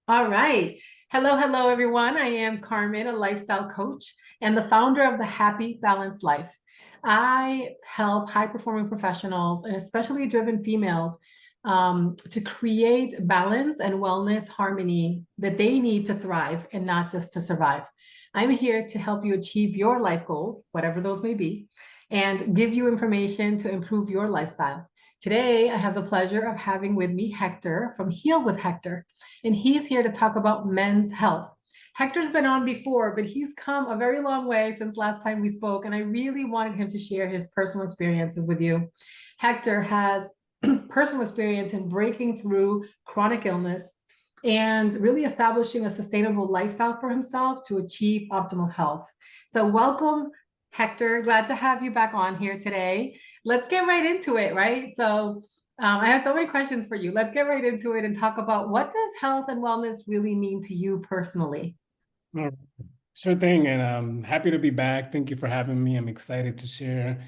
All right. Hello, everyone. I am Carmen, a lifestyle coach and the founder of the Happy Balanced Life. I help high performing professionals and especially driven females to create balance and wellness harmony that they need to thrive and not just to survive. I'm here to help you achieve your life goals, whatever those may be, and give you information to improve your lifestyle. Today, I have the pleasure of having with me Hector from Heal with Hector, and he's here to talk about men's health. Hector's been on before, but he's come a very long way since last time we spoke, and I really wanted him to share his personal experiences with you. Hector has personal experience in breaking through chronic illness and really establishing a sustainable lifestyle for himself to achieve optimal health. So, welcome, Hector. Glad to have you back on here today. Let's get right into it, right? I have so many questions for you. Let's get right into it and talk about what does health and wellness really mean to you personally? Oh, sure thing. And I'm happy to be back. Thank you for having me. I'm excited to share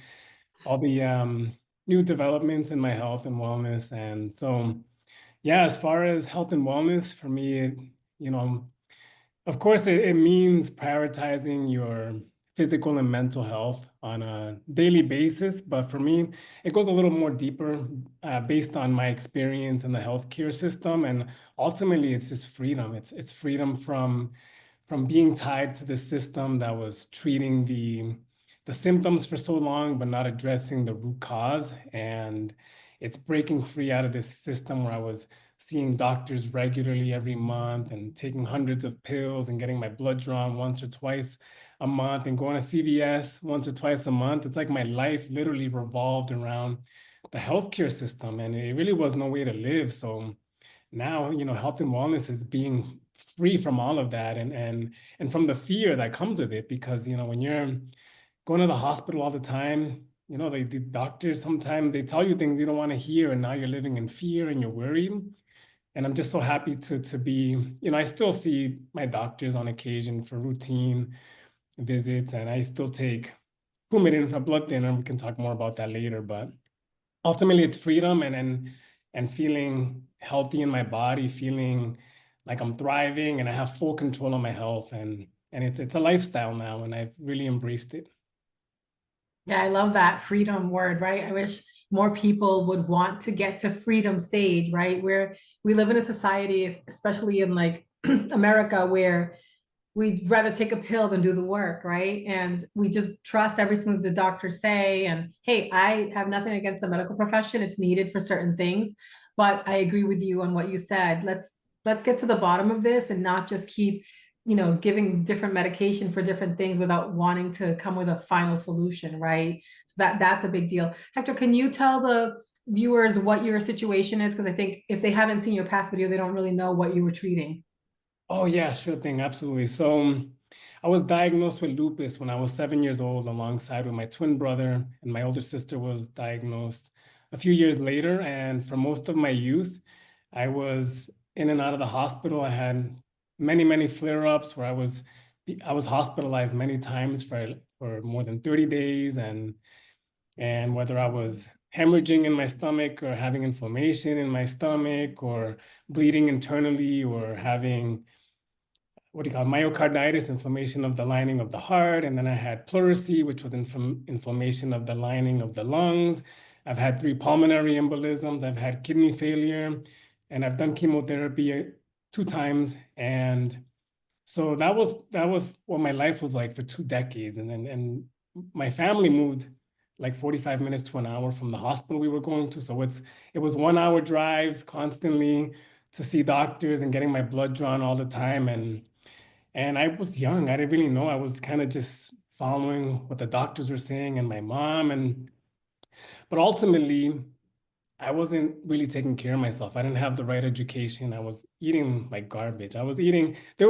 all the new developments in my health and wellness. And so, yeah, as far as health and wellness, for me, you know, of course, it means prioritizing your physical and mental health on a daily basis. But for me, it goes a little more deeper based on my experience in the healthcare system. And ultimately, it's just freedom. It's freedom from being tied to the system that was treating the symptoms for so long, but not addressing the root cause. And it's breaking free out of this system where I was seeing doctors regularly every month and taking hundreds of pills and getting my blood drawn once or twice a month and going to CVS once or twice a month. It's like my life literally revolved around the healthcare system, and it really was no way to live. So now, health and wellness is being free from all of that and from the fear that comes with it, because when you're going to the hospital all the time, the doctors sometimes they tell you things you don't want to hear, and now you're living in fear and you're worried. And I'm just so happy to be, I still see my doctors on occasion for routine visits, and I still take Coumadin for blood thinner. We can talk more about that later, but ultimately it's freedom and feeling healthy in my body, feeling like I'm thriving and I have full control of my health, and it's a lifestyle now, and I've really embraced it. Yeah, I love that freedom word, right? I wish more people would want to get to freedom stage, right? Where we live in a society, especially in like America, where we'd rather take a pill than do the work, right? And we just trust everything that the doctors say. And hey, I have nothing against the medical profession. It's needed for certain things. But I agree with you on what you said. Let's get to the bottom of this and not just keep, giving different medication for different things without wanting to come with a final solution, right? So that's a big deal. Hector, can you tell the viewers what your situation is? Because I think if they haven't seen your past video, they don't really know what you were treating. Oh yeah, sure thing, absolutely. So I was diagnosed with lupus when I was 7 years old, alongside with my twin brother, and my older sister was diagnosed a few years later. And for most of my youth, I was in and out of the hospital. I had many flare-ups where I was hospitalized many times for more than 30 days, and whether I was hemorrhaging in my stomach or having inflammation in my stomach or bleeding internally or having what do you call it, myocarditis, inflammation of the lining of the heart. And then I had pleurisy, which was inflammation of the lining of the lungs. I've had 3 pulmonary embolisms. I've had kidney failure, and I've done chemotherapy 2 times. And so that was what my life was like for 2 decades. And my family moved like 45 minutes to an hour from the hospital we were going to. So it was 1 hour drives constantly to see doctors and getting my blood drawn all the time. And I was young. I didn't really know. I was kind of just following what the doctors were saying and my mom. But ultimately, I wasn't really taking care of myself. I didn't have the right education. I was eating like garbage. There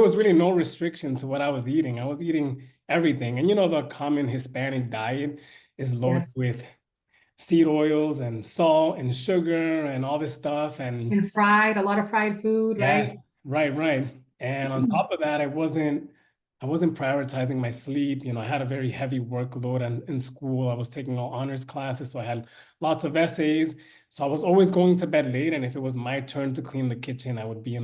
was really no restriction to what I was eating. I was eating everything. And the common Hispanic diet is loaded Yes. with seed oils and salt and sugar and all this stuff. And And fried, a lot of fried food, right? yes, right. And on top of that, I wasn't prioritizing my sleep. I had a very heavy workload in school. I was taking all honors classes, so I had lots of essays. So I was always going to bed late. And if it was my turn to clean the kitchen, I would be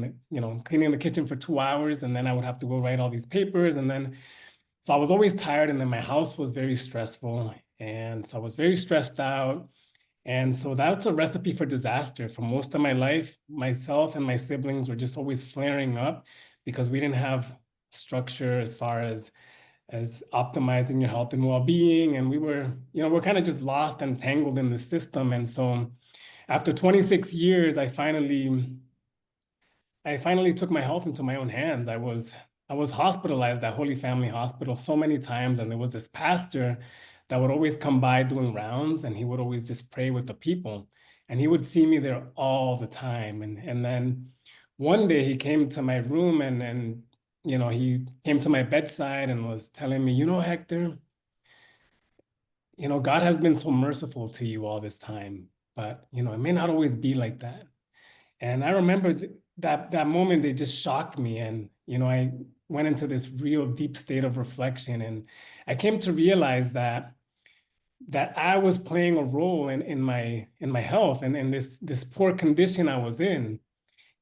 cleaning the kitchen for 2 hours, and then I would have to go write all these papers. And then, so I was always tired. And then my house was very stressful. And so I was very stressed out. And so that's a recipe for disaster. For most of my life, myself and my siblings were just always flaring up because we didn't have structure as far as optimizing your health and well-being. And we're kind of just lost and tangled in the system. And so after 26 years, I finally took my health into my own hands. I was hospitalized at Holy Family Hospital so many times, and there was this pastor that would always come by doing rounds, and he would always just pray with the people, and he would see me there all the time. And then one day he came to my room, and he came to my bedside and was telling me, Hector, God has been so merciful to you all this time, but it may not always be like that. And I remember that moment, it just shocked me. And, I went into this real deep state of reflection. And I came to realize that I was playing a role in my health and in this poor condition I was in.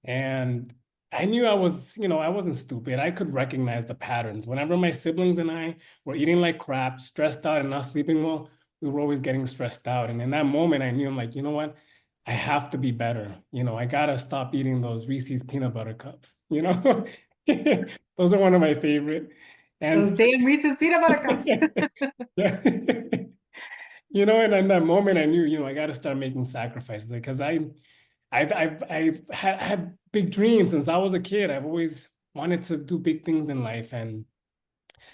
And I knew I wasn't stupid. I could recognize the patterns. Whenever my siblings and I were eating like crap, stressed out and not sleeping well, we were always getting stressed out. And in that moment, I knew, I'm like, you know what? I have to be better. I gotta stop eating those Reese's peanut butter cups. Those are one of my favorite. And Those damn Reese's peanut butter cups. yeah. And in that moment, I knew, I got to start making sacrifices because I've had big dreams since I was a kid. I've always wanted to do big things in life, and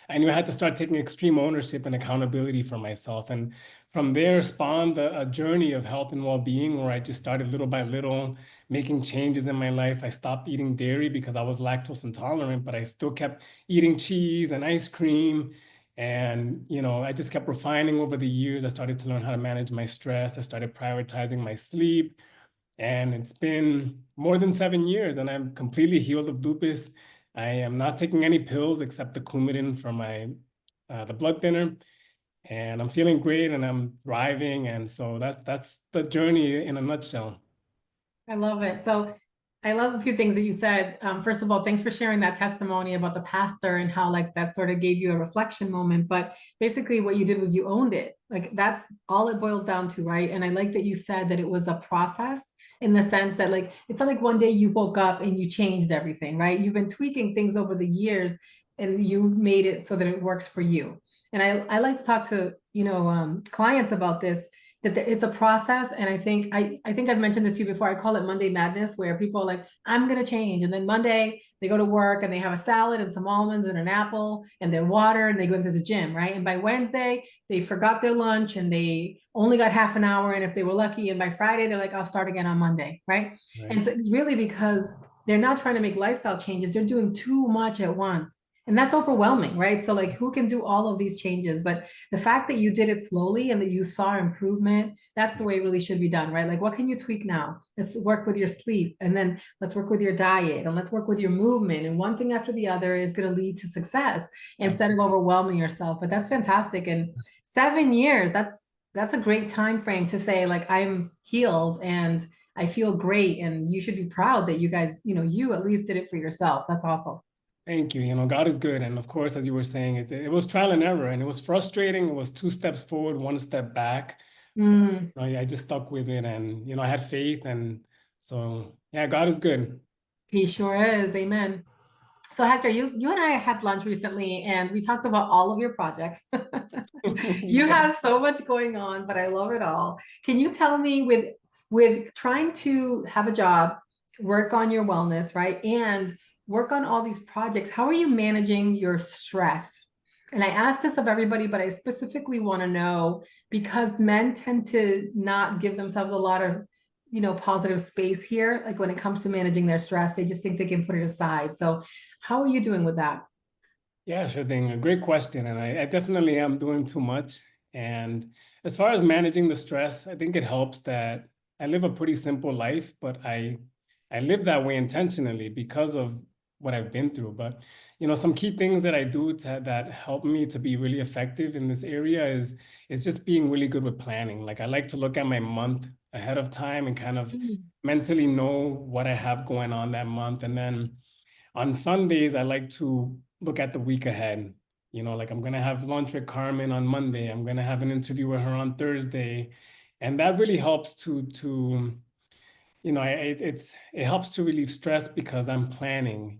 I knew I had to start taking extreme ownership and accountability for myself. And from there spawned a journey of health and well-being where I just started little by little making changes in my life. I stopped eating dairy because I was lactose intolerant, but I still kept eating cheese and ice cream. And, I just kept refining over the years. I started to learn how to manage my stress. I started prioritizing my sleep. And it's been more than 7 years, and I'm completely healed of lupus. I am not taking any pills except the Coumadin for the blood thinner, and I'm feeling great and I'm thriving. And so that's the journey in a nutshell. I love it. So I love a few things that you said. First of all, thanks for sharing that testimony about the pastor and how like that sort of gave you a reflection moment. But basically what you did was you owned it. Like that's all it boils down to, right? And I like that you said that it was a process in the sense that like it's not like one day you woke up and you changed everything, right? You've been tweaking things over the years and you've made it so that it works for you. And I like to talk to, clients about this that it's a process. And I think I've mentioned this to you before. I call it Monday madness, where people are like, I'm gonna change. And then Monday they go to work and they have a salad and some almonds and an apple and their water and they go into the gym, right? And by Wednesday, they forgot their lunch and they only got half an hour. And if they were lucky, and by Friday, they're like, I'll start again on Monday, right? Right. And so it's really because they're not trying to make lifestyle changes, they're doing too much at once. And that's overwhelming, right? So like who can do all of these changes? But the fact that you did it slowly and that you saw improvement, that's the way it really should be done, right? Like what can you tweak now? Let's work with your sleep, and then let's work with your diet, and let's work with your movement, and one thing after the other is going to lead to success instead of overwhelming yourself. But that's fantastic. And 7 years, that's a great time frame to say like I'm healed and I feel great, and you should be proud that you guys, you at least did it for yourself. That's awesome. Thank you. God is good. And of course, as you were saying, it was trial and error, and it was frustrating. It was 2 steps forward, 1 step back. Mm. I just stuck with it, and I had faith. And so yeah, God is good. He sure is. Amen. So Hector, you and I had lunch recently and we talked about all of your projects. You Yeah. have so much going on, but I love it all. Can you tell me with trying to have a job, work on your wellness, right? And work on all these projects, how are you managing your stress? And I ask this of everybody, but I specifically want to know because men tend to not give themselves a lot of positive space here. Like when it comes to managing their stress, they just think they can put it aside. So how are you doing with that? Yeah, sure thing. A great question. And I definitely am doing too much. And as far as managing the stress, I think it helps that I live a pretty simple life, but I live that way intentionally because of what I've been through. But, some key things that I do that help me to be really effective in this area is just being really good with planning. Like I like to look at my month ahead of time and kind of Mm. mentally know what I have going on that month. And then on Sundays, I like to look at the week ahead. Like I'm gonna have lunch with Carmen on Monday. I'm gonna have an interview with her on Thursday, and that really helps to it helps to relieve stress because I'm planning.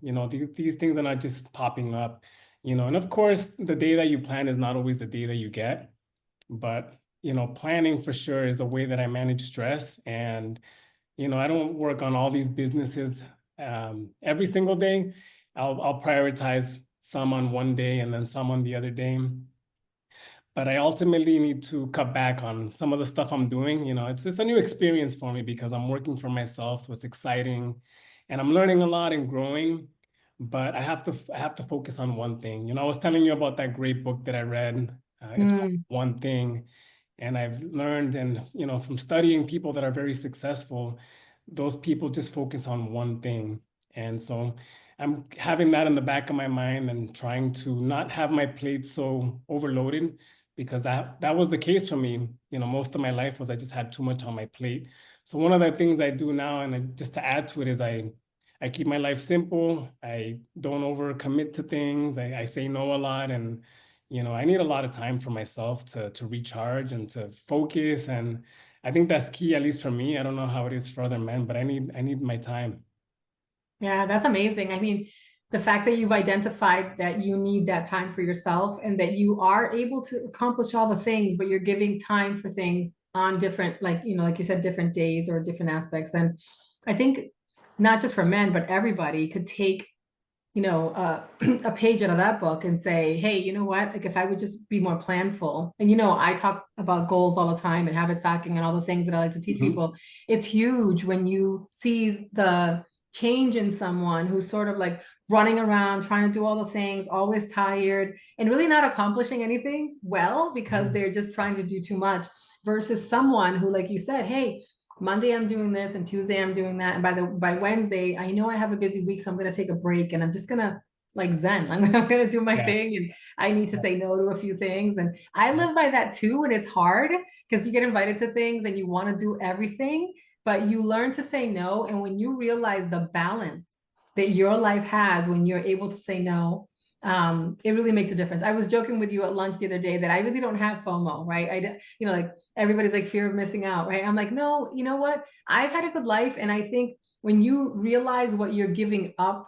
These things are not just popping up. And of course, the day that you plan is not always the day that you get, but planning for sure is a way that I manage stress. And I don't work on all these businesses every single day. I'll prioritize some on one day and then some on the other day. But I ultimately need to cut back on some of the stuff I'm doing. It's a new experience for me because I'm working for myself, so it's exciting, and I'm learning a lot and growing. But I have to focus on one thing. I was telling you about that great book that I read. It's called Mm. One Thing. And I've learned, and from studying people that are very successful, those people just focus on one thing. And so I'm having that in the back of my mind and trying to not have my plate so overloaded, because that was the case for me. Most of my life was I just had too much on my plate. So one of the things I do now, and just to add to it, is I keep my life simple. I don't overcommit to things. I say no a lot, and I need a lot of time for myself to recharge and to focus. And I think that's key, at least for me. I don't know how it is for other men, but I need my time. Yeah, that's amazing. I mean, the fact that you've identified that you need that time for yourself and that you are able to accomplish all the things, but you're giving time for things on different, like, like you said, different days or different aspects. And I think not just for men, but everybody could take a page out of that book and say, hey, you know what? Like if I would just be more planful. And I talk about goals all the time and habit stacking and all the things that I like to teach Mhm. people. It's huge when you see the change in someone who's sort of like running around trying to do all the things, always tired and really not accomplishing anything well because Mhm. they're just trying to do too much versus someone who, like you said, hey, Monday I'm doing this and Tuesday I'm doing that. And by Wednesday, I know I have a busy week, so I'm gonna take a break and I'm just gonna like Zen. I'm gonna do my Yeah. thing and I need to Yeah. say no to a few things. And I live by that too. And it's hard because you get invited to things and you want to do everything, but you learn to say no. And when you realize the balance that your life has when you're able to say no, it really makes a difference. I was joking with you at lunch the other day that I really don't have FOMO, right? Like everybody's like fear of missing out, right? I'm like, no, you know what? I've had a good life. And I think when you realize what you're giving up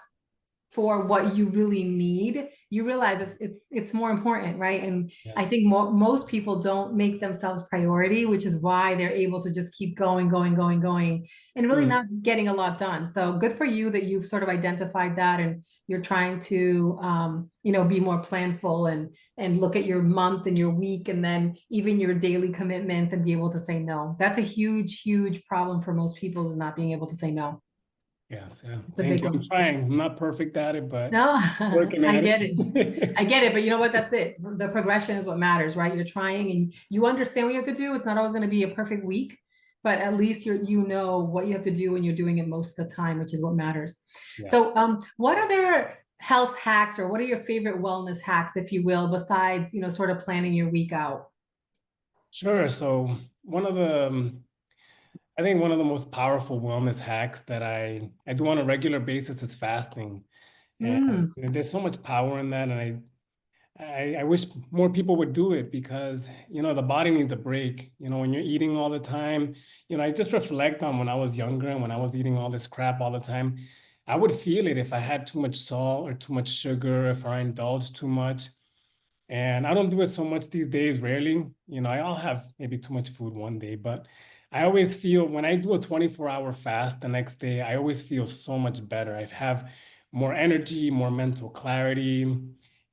for what you really need, you realize it's more important, right? And I Yes. think most people don't make themselves priority, which is why they're able to just keep going, going, going, going, and really Mm. not getting a lot done. So good for you that you've sort of identified that and you're trying to be more planful and look at your month and your week and then even your daily commitments and be able to say no. That's a huge, huge problem for most people is not being able to say no. Yes. Yeah. It's a Thank big you. I'm one. trying. I'm not perfect at it, but No, working I at get it. it. I get it. But you know what? That's it. The progression is what matters, right? You're trying and you understand what you have to do. It's not always going to be a perfect week, but at least you know what you have to do and you're doing it most of the time, which is what matters. Yes. So, what other health hacks or what are your favorite wellness hacks, if you will, besides, sort of planning your week out? Sure. So I think one of the most powerful wellness hacks that I do on a regular basis is fasting. And Mm. there's so much power in that. And I wish more people would do it because, the body needs a break. When you're eating all the time, I just reflect on when I was younger and when I was eating all this crap all the time. I would feel it if I had too much salt or too much sugar, if I indulged too much. And I don't do it so much these days, rarely. I'll have maybe too much food one day, but I always feel when I do a 24-hour fast the next day, I always feel so much better. I have more energy, more mental clarity,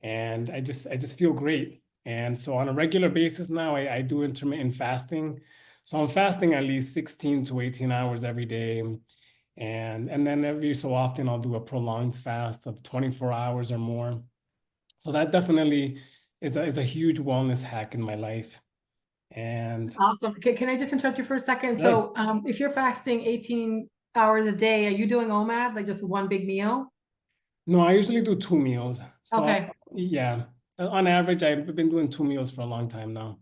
and I just feel great. And so on a regular basis now, I do intermittent fasting. So I'm fasting at least 16 to 18 hours every day. And then every so often I'll do a prolonged fast of 24 hours or more. So that definitely is a huge wellness hack in my life. And That's awesome. Can I just interrupt you for a second? good. So, if you're fasting 18 hours a day, are you doing OMAD, like just one big meal? No, I usually do 2 meals. So Okay. yeah, on average, I've been doing 2 meals for a long time now.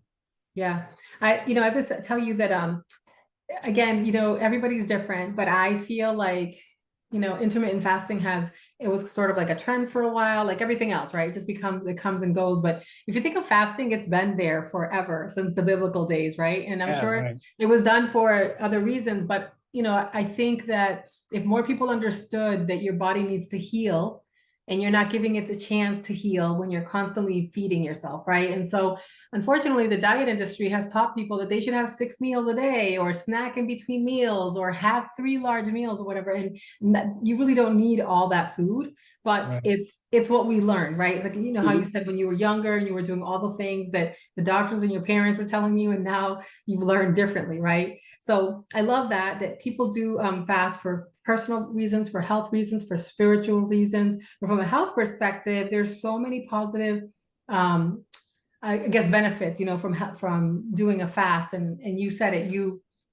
Yeah. I have to tell you that again, everybody's different, but I feel like, intermittent fasting it was sort of like a trend for a while, like everything else, right? It comes and goes. But if you think of fasting, it's been there forever since the biblical days, right? And I'm Yeah, sure right. it was done for other reasons, but I think that if more people understood that your body needs to heal and you're not giving it the chance to heal when you're constantly feeding yourself, right? And so unfortunately, the diet industry has taught people that they should have 6 meals a day or snack in between meals or have 3 large meals or whatever. And you really don't need all that food, but Right. it's what we learn, right? Like, how you Mhm. said when you were younger and you were doing all the things that the doctors and your parents were telling you, and now you've learned differently, right? So I love that people do fast for personal reasons, for health reasons, for spiritual reasons. But from a health perspective, there's so many positive um, I guess benefits, from doing a fast. And you said it,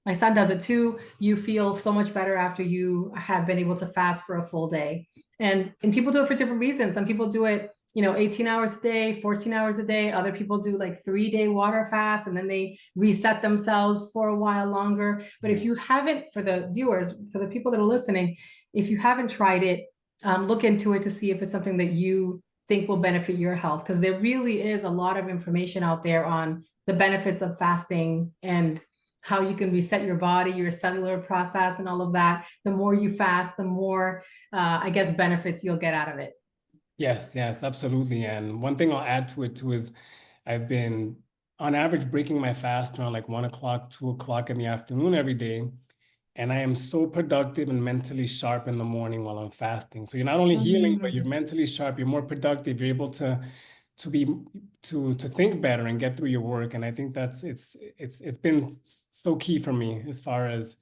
my son does it too. You feel so much better after you have been able to fast for a full day. And people do it for different reasons. Some people do it, 18 hours a day, 14 hours a day. Other people do like 3-day water fast and then they reset themselves for a while longer. But if you haven't, for the viewers, for the people that are listening, if you haven't tried it, look into it to see if it's something that you think will benefit your health, because there really is a lot of information out there on the benefits of fasting and how you can reset your body, your cellular process, and all of that. The more you fast, the more, I guess, benefits you'll get out of it. Yes, yes, absolutely. And one thing I'll add to it too is I've been on average breaking my fast around like 1 o'clock, 2 o'clock in the afternoon every day. And I am so productive and mentally sharp in the morning while I'm fasting. So you're not only healing, but you're Mm. mentally sharp, you're more productive, you're able to be to think better and get through your work. And I think it's been so key for me as far as,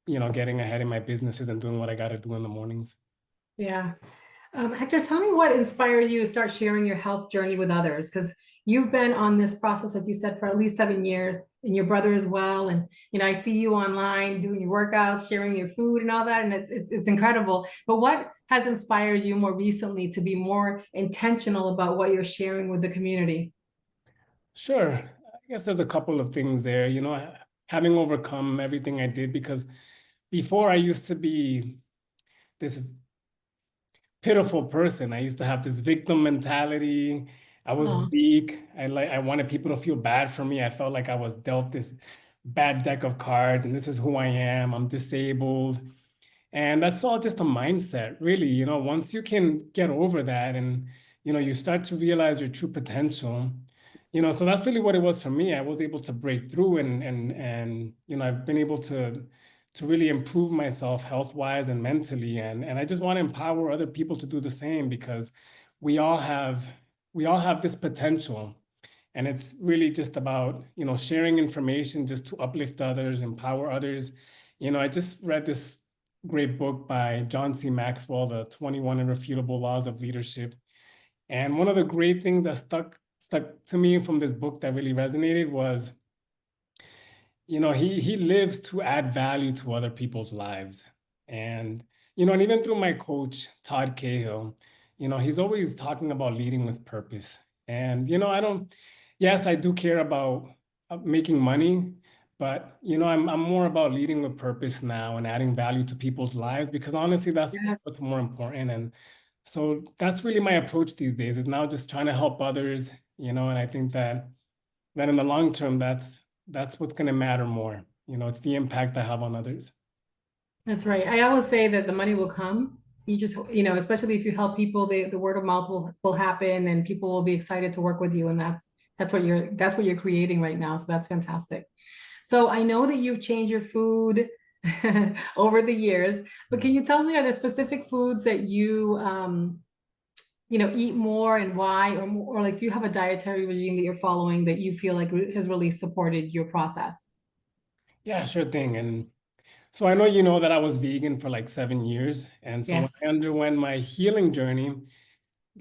getting ahead in my businesses and doing what I gotta do in the mornings. Yeah. Hector, tell me what inspired you to start sharing your health journey with others? Because you've been on this process, like you said, for at least 7 years, and your brother as well. And I see you online doing your workouts, sharing your food, and all that, and it's incredible. But what has inspired you more recently to be more intentional about what you're sharing with the community? Sure. I guess there's a couple of things there, having overcome everything I did, because before I used to be this pitiful person. I used to have this victim mentality. I was Oh, weak. I wanted people to feel bad for me. I felt like I was dealt this bad deck of cards and this is who I am. I'm disabled. And that's all just a mindset, really. Once you can get over that and, you start to realize your true potential, so that's really what it was for me. I was able to break through and I've been able to really improve myself health-wise and mentally. And I just want to empower other people to do the same, because we all have we all have this potential. And it's really just about, sharing information just to uplift others, empower others. I just read this great book by John C. Maxwell, The 21 Irrefutable Laws of Leadership. And one of the great things that stuck to me from this book that really resonated was, he lives to add value to other people's lives. And, and even through my coach, Todd Cahill, he's always talking about leading with purpose. And, I don't, yes, I do care about making money, but, I'm more about leading with purpose now and adding value to people's lives, because honestly, that's yes. what's more important. And so that's really my approach these days, is now just trying to help others, and I think that in the long term, that's what's going to matter more. It's the impact I have on others. That's right. I always say that the money will come. You just, especially if you help people, the word of mouth will happen and people will be excited to work with you. And that's what you're creating right now. So that's fantastic. So I know that you've changed your food over the years, but can you tell me, are there specific foods that you eat more, and why, or like, do you have a dietary regime that you're following that you feel like has really supported your process? Yeah, sure thing. And so I know you know that I was vegan for like 7 years. And so when Yes. I underwent my healing journey,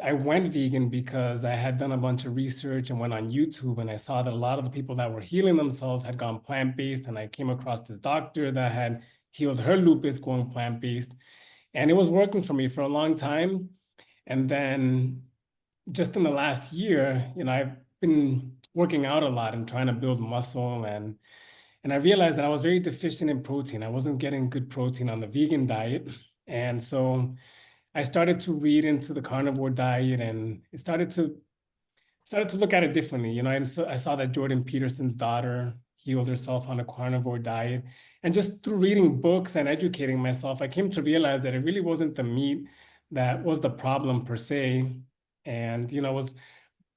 I went vegan because I had done a bunch of research and went on YouTube, and I saw that a lot of the people that were healing themselves had gone plant-based. And I came across this doctor that had healed her lupus going plant-based. And it was working for me for a long time. And then just in the last year, I've been working out a lot and trying to build muscle, and I realized that I was very deficient in protein. I wasn't getting good protein on the vegan diet. And so I started to read into the carnivore diet, and it started to look at it differently. I saw that Jordan Peterson's daughter healed herself on a carnivore diet. And just through reading books and educating myself, I came to realize that it really wasn't the meat that was the problem per se. And, it was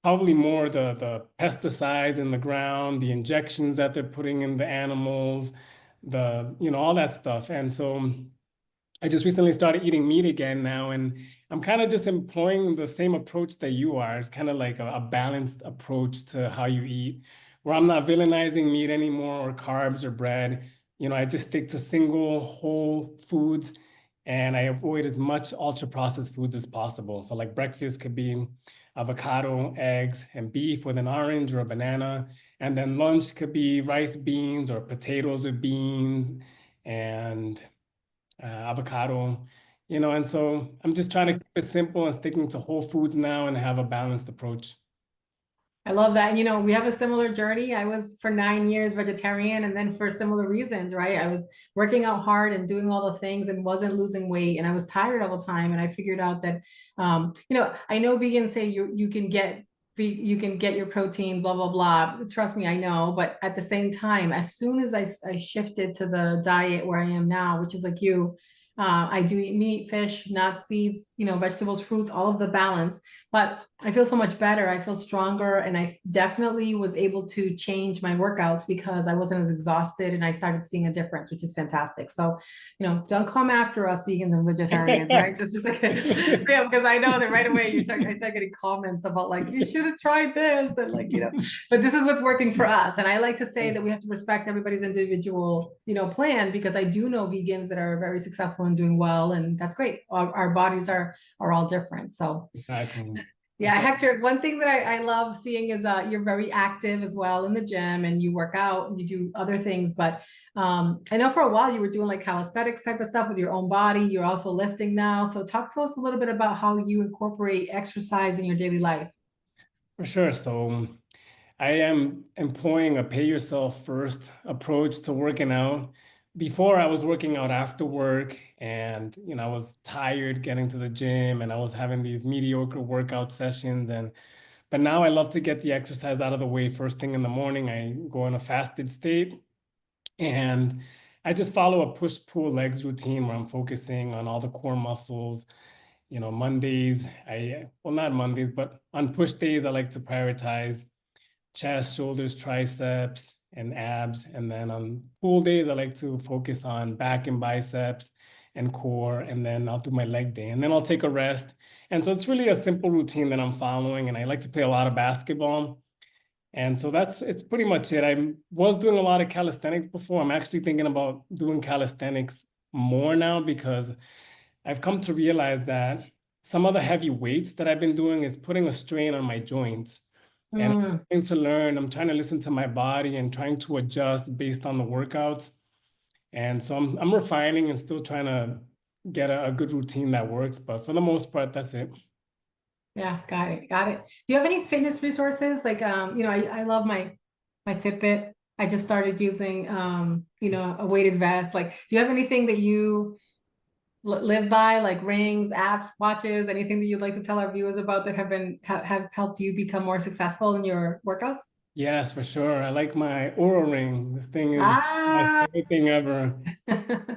probably more the pesticides in the ground, the injections that they're putting in the animals, all that stuff. And so I just recently started eating meat again now, and I'm kind of just employing the same approach that you are. It's kind of like a balanced approach to how you eat, where I'm not villainizing meat anymore or carbs or bread. I just stick to single whole foods, and I avoid as much ultra processed foods as possible. So like breakfast could be avocado, eggs, and beef with an orange or a banana. And then lunch could be rice, beans, or potatoes with beans, and avocado, and so I'm just trying to keep it simple and sticking to whole foods now and have a balanced approach. I love that. And we have a similar journey. I was for 9 years vegetarian, and then for similar reasons, right? I was working out hard and doing all the things and wasn't losing weight, and I was tired all the time. And I figured out that, I know vegans say you can get your protein, blah, blah, blah. Trust me, I know. But at the same time, as soon as I shifted to the diet where I am now, which is like I do eat meat, fish, nuts, seeds, vegetables, fruits, all of the balance. But I feel so much better. I feel stronger. And I definitely was able to change my workouts because I wasn't as exhausted, and I started seeing a difference, which is fantastic. So, don't come after us vegans and vegetarians, right? This is like, yeah, because I know that right away I start getting comments about like, you should have tried this. And like, but this is what's working for us. And I like to say that we have to respect everybody's individual, plan, because I do know vegans that are very successful and doing well. And that's great. Our bodies are all different. So Exactly. yeah, Hector, one thing that I love seeing is you're very active as well in the gym, and you work out and you do other things. But I know for a while you were doing like calisthenics type of stuff with your own body. You're also lifting now. So talk to us a little bit about how you incorporate exercise in your daily life. For sure. So I am employing a pay yourself first approach to working out. Before I was working out after work, and I was tired getting to the gym, and I was having these mediocre workout sessions, and but now I love to get the exercise out of the way first thing in the morning. I go in a fasted state, and I just follow a push-pull legs routine where I'm focusing on all the core muscles. Mondays, well, not Mondays, but on push days, I like to prioritize chest, shoulders, triceps, and abs. And then on pull days, I like to focus on back and biceps and core. And then I'll do my leg day, and then I'll take a rest. And so it's really a simple routine that I'm following. And I like to play a lot of basketball. And so it's pretty much it. I was doing a lot of calisthenics before. I'm actually thinking about doing calisthenics more now, because I've come to realize that some of the heavy weights that I've been doing is putting a strain on my joints. And Mm. I'm trying to learn, I'm trying to listen to my body and trying to adjust based on the workouts. And so I'm refining and still trying to get a good routine that works. But for the most part, that's it. Yeah, got it. Got it. Do you have any fitness resources? Like, I love my Fitbit. I just started using, a weighted vest. Like, do you have anything that you live by, like rings, apps, watches, anything that you'd like to tell our viewers about that have helped you become more successful in your workouts? Yes, for sure. I like my Oura Ring. This thing is my Ah, favorite thing ever.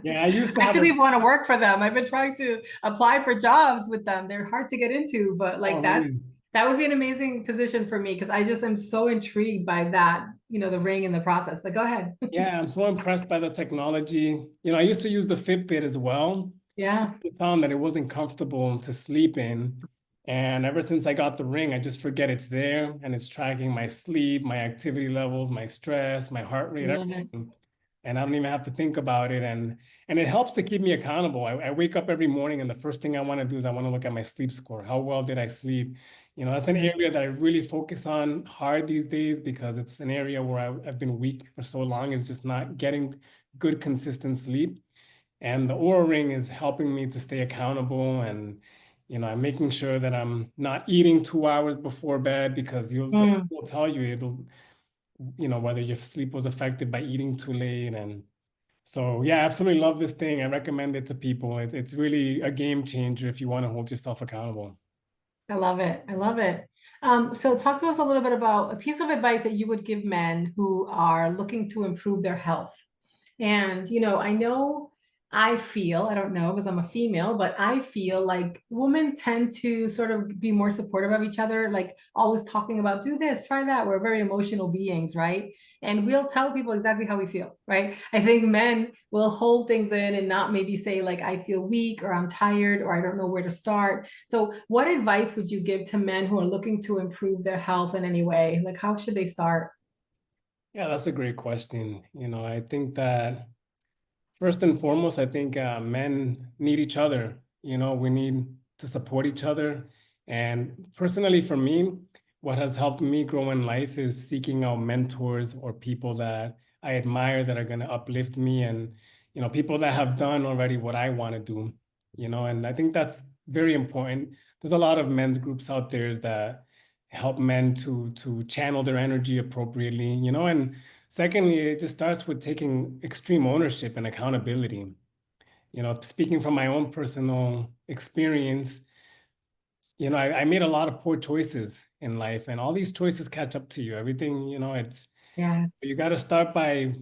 Yeah, I used to I have a, actually want to work for them. I've been trying to apply for jobs with them. They're hard to get into, but oh, like really? that would be an amazing position for me because I just am so intrigued by that, the ring and the process. But go ahead. Yeah, I'm so impressed by the technology. I used to use the Fitbit as well. Yeah. Just found that it wasn't comfortable to sleep in. And ever since I got the ring, I just forget it's there, and it's tracking my sleep, my activity levels, my stress, my heart I rate, love it. everything. And I don't even have to think about it. And it helps to keep me accountable. I wake up every morning, and the first thing I want to do is I want to look at my sleep score. How well did I sleep? That's an Mhm. area that I really focus on hard these days, because it's an area where I've been weak for so long, is just not getting good, consistent sleep. And the Oura Ring is helping me to stay accountable, and I'm making sure that I'm not eating 2 hours before bed because Mm, will tell you it'll, whether your sleep was affected by eating too late. And so, yeah, I absolutely love this thing. I recommend it to people. It's really a game changer if you want to hold yourself accountable. I love it. I love it. So talk to us a little bit about a piece of advice that you would give men who are looking to improve their health. And, I know I feel, I don't know because I'm a female, but I feel like women tend to sort of be more supportive of each other, like always talking about do this, try that. We're very emotional beings, right? And we'll tell people exactly how we feel, right? I think men will hold things in and not maybe say, like, I feel weak or I'm tired or I don't know where to start. So, what advice would you give to men who are looking to improve their health in any way? Like, how should they start? Yeah, that's a great question. I think that first and foremost, I think men need each other. We need to support each other. And personally, for me, what has helped me grow in life is seeking out mentors or people that I admire that are going to uplift me and, people that have done already what I want to do, and I think that's very important. There's a lot of men's groups out there that help men to channel their energy appropriately, and secondly, it just starts with taking extreme ownership and accountability. Speaking from my own personal experience, I made a lot of poor choices in life, and all these choices catch up to you. Everything, Yes. you got to start by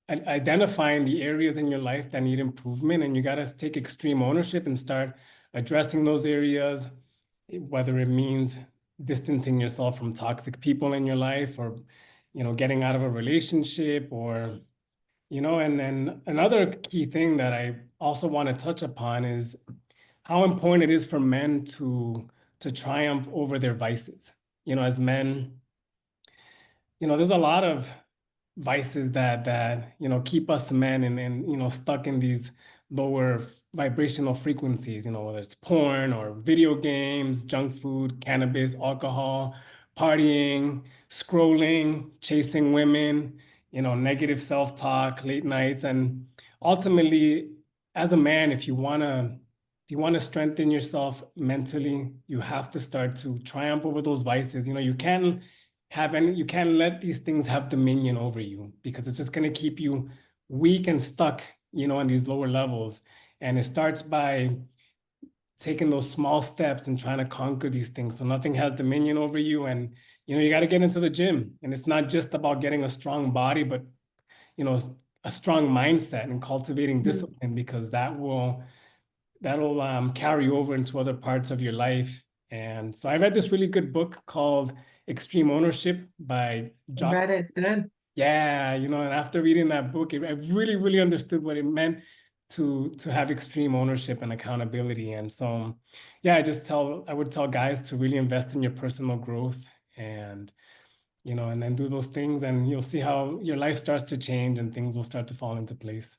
identifying the areas in your life that need improvement, and you got to take extreme ownership and start addressing those areas, whether it means distancing yourself from toxic people in your life or getting out of a relationship or and then another key thing that I also want to touch upon is how important it is for men to triumph over their vices. As men, there's a lot of vices that keep us men and stuck in these lower vibrational frequencies, whether it's porn or video games, junk food, cannabis, alcohol, partying, scrolling, chasing women, negative self-talk, late nights. And ultimately, as a man, if you want to strengthen yourself mentally, you have to start to triumph over those vices. You can't let these things have dominion over you because it's just going to keep you weak and stuck, on these lower levels. And it starts by taking those small steps and trying to conquer these things so nothing has dominion over you. And you got to get into the gym, and it's not just about getting a strong body, but you know a strong mindset and cultivating Mm, discipline, because that'll carry over into other parts of your life. And so I read this really good book called Extreme Ownership by I read it. It's good. yeah, and after reading that book, I really, really understood what it meant to have extreme ownership and accountability. And so, yeah, I would tell guys to really invest in your personal growth and and then do those things, and you'll see how your life starts to change and things will start to fall into place.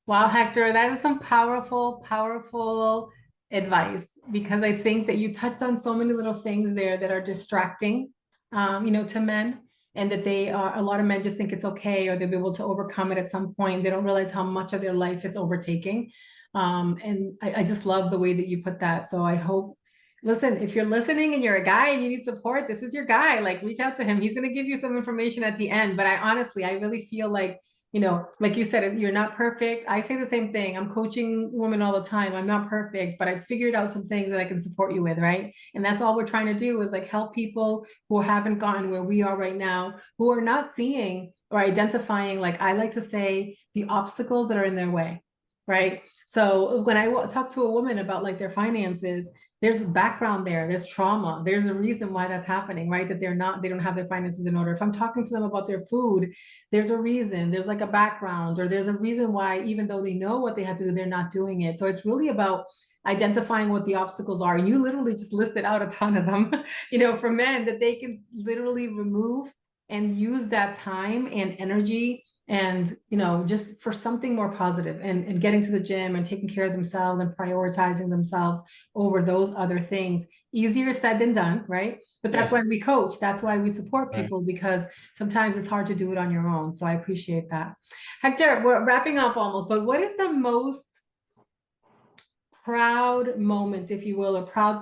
Wow, Hector, that is some powerful, powerful advice because I think that you touched on so many little things there that are distracting, to men, and that they are a lot of men just think it's okay or they'll be able to overcome it at some point. They don't realize how much of their life it's overtaking. And I just love the way that you put that. So I hope, listen, if you're listening and you're a guy and you need support, this is your guy. Like, reach out to him. He's going to give you some information at the end. But I really feel like like you said, you're not perfect. I say the same thing. I'm coaching women all the time. I'm not perfect, but I figured out some things that I can support you with, right? And that's all we're trying to do is like help people who haven't gotten where we are right now, who are not seeing or identifying, like I like to say, the obstacles that are in their way, right? So when I talk to a woman about like their finances, there's background there, there's trauma, there's a reason why that's happening, right? That they don't have their finances in order. If I'm talking to them about their food, there's a reason, there's like a background, or there's a reason why, even though they know what they have to do, they're not doing it. So it's really about identifying what the obstacles are. And you literally just listed out a ton of them, for men that they can literally remove and use that time and energy and just for something more positive and getting to the gym and taking care of themselves and prioritizing themselves over those other things. Easier said than done, right? But that's why Yes. we coach, that's why we support Right. people, because sometimes it's hard to do it on your own. So I appreciate that. Hector, we're wrapping up almost, but what is the most proud moment, if you will, or proud,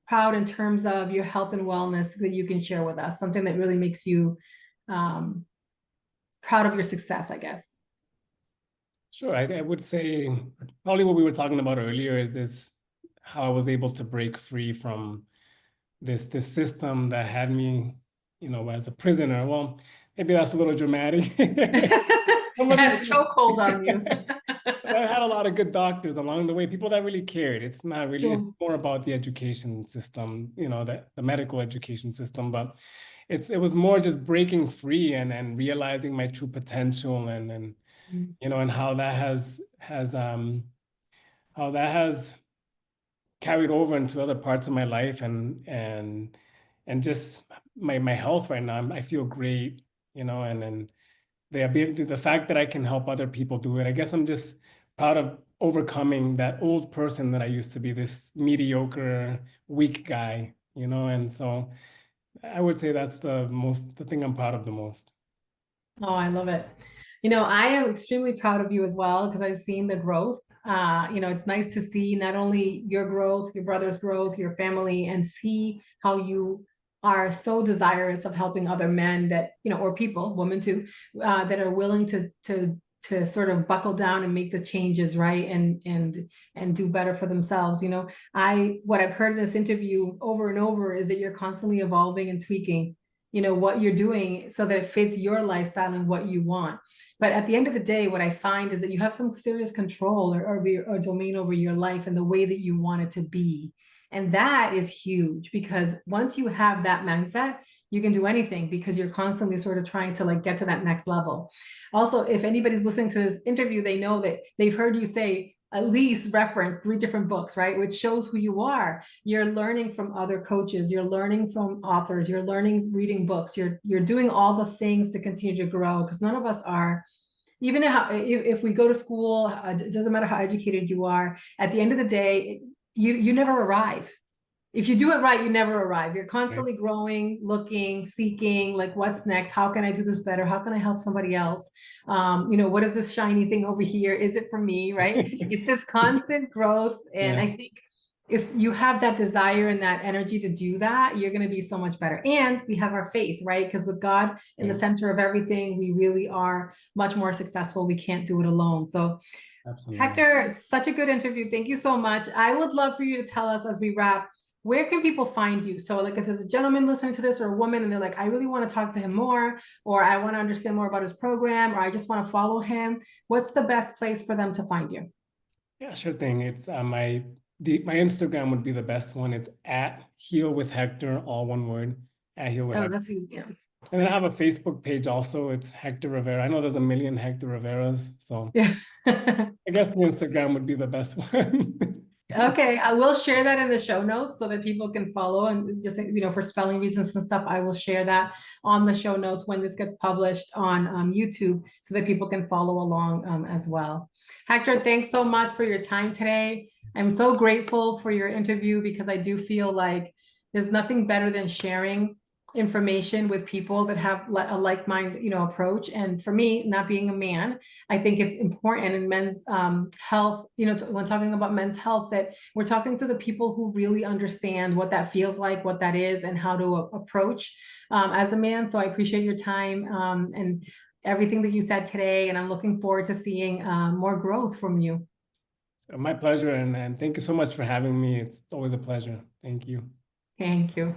proud in terms of your health and wellness that you can share with us? Something that really makes you um, proud of your success, I guess. Sure. I would say probably what we were talking about earlier is this, how I was able to break free from this system that had me, as a prisoner. Well, maybe that's a little dramatic. I had a chokehold on you. But I had a lot of good doctors along the way, people that really cared. It's not really, it's Cool. more about the education system, the medical education system, but it was more just breaking free and realizing my true potential and how that has carried over into other parts of my life and just my health right now. I feel great, and the ability, the fact that I can help other people do it. I guess I'm just proud of overcoming that old person that I used to be, this mediocre, weak guy, and so I would say that's the thing I'm proud of the most. Oh, I love it. I am extremely proud of you as well because I've seen the growth. It's nice to see not only your growth, your brother's growth, your family, and see how you are so desirous of helping other men that, or people, women too, that are willing to sort of buckle down and make the changes, right, and do better for themselves. What I've heard in this interview over and over is that you're constantly evolving and tweaking what you're doing so that it fits your lifestyle and what you want. But at the end of the day, what I find is that you have some serious control or domain over your life and the way that you want it to be. And that is huge because once you have that mindset, you can do anything because you're constantly sort of trying to like get to that next level. Also, if anybody's listening to this interview, they know that they've heard you say at least reference 3 different books, right? Which shows who you are. You're learning from other coaches, you're learning from authors, you're learning reading books, you're doing all the things to continue to grow because none of us are, even if we go to school, it doesn't matter how educated you are, at the end of the day, you never arrive. If you do it right, you never arrive. You're Right. constantly growing, looking, seeking, like what's next? How can I do this better? How can I help somebody else? What is this shiny thing over here? Is it for me? Right? It's this constant growth. And Yeah. I think if you have that desire and that energy to do that, you're going to be so much better. And we have our faith, right? Because with God in the Yeah. center of everything, we really are much more successful. We can't do it alone. So Absolutely. Hector, such a good interview. Thank you so much. I would love for you to tell us as we wrap, where can people find you? So like if there's a gentleman listening to this or a woman and they're like, I really want to talk to him more, or I want to understand more about his program, or I just want to follow him, what's the best place for them to find you? Yeah, sure thing. It's my Instagram would be the best one. It's at Heal with Hector, all one word, at Heal with Oh, Hector. that's easy. Yeah. And then I have a Facebook page also. It's Hector Rivera. I know there's a million Hector Riveras, so Yeah. I guess the Instagram would be the best one. Okay, I will share that in the show notes so that people can follow and just, for spelling reasons and stuff, I will share that on the show notes when this gets published on YouTube so that people can follow along as well. Hector, thanks so much for your time today. I'm so grateful for your interview because I do feel like there's nothing better than sharing information with people that have a like-mind, approach. And for me, not being a man, I think it's important in men's health, when talking about men's health, that we're talking to the people who really understand what that feels like, what that is, and how to approach as a man. So I appreciate your time and everything that you said today. And I'm looking forward to seeing more growth from you. So my pleasure, and thank you so much for having me. It's always a pleasure. Thank you. Thank you.